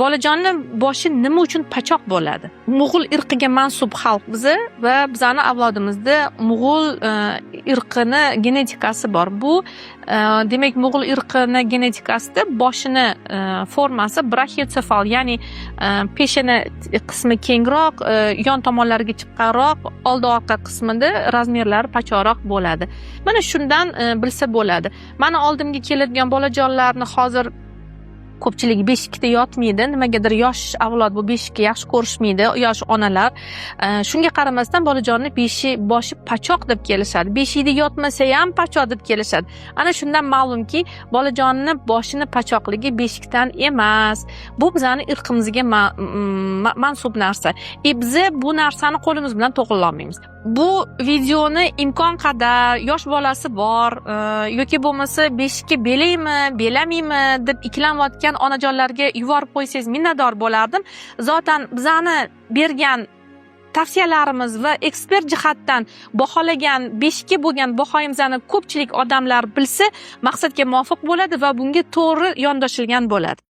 Bolajonning boshi nima uchun pachoq bo'ladi? Mo'g'ul irqiga mansub xalq bizi va bizani avlodimizda Mo'g'ul irqini genetikasi bor. Bu demak Mo'g'ul irqini genetikasida boshini formasi brachiotsefal, ya'ni peshana qismi kengroq, yon tomonlariga chiqqanroq, oldi orqa qismida razmerlari pachoqroq bo'ladi. Mana shundan bilsa bo'ladi. Mana oldimga keladigan bolajonlarni hozir ko'pchilik beshikda yotmaydi, nimagadir yosh avlod bu beshikka yaxshi ko'rishmaydi, yosh onalar. Shunga qaramasdan bolajonning boshi pachoq deb kelishadi. Beshikda yotmasa ham pachoq deb kelishadi. Ana shundan ma'lumki, bolajonning boshini pachoqligi beshikdan emas. Bu bizning irqimizga mansub narsa. Biz bu narsani qo'limiz bilan to'g'rilay olmaymiz. Bu videoni imkon qadar yosh bolasi bor yoki bo'lmasa beshikka belaymi, belamaymi deb ikkilanayotgan onajonlarga yuborib qo'ysangiz minnatdor bo'lardim. Zotan bizani bergan tavsiyalarimiz va ekspert jihatdan baholagan beshikka bo'lgan bahoyimizni ko'pchilik odamlar bilsa, maqsadga muvofiq bo'ladi va bunga to'g'ri yondoshilgan bo'ladi.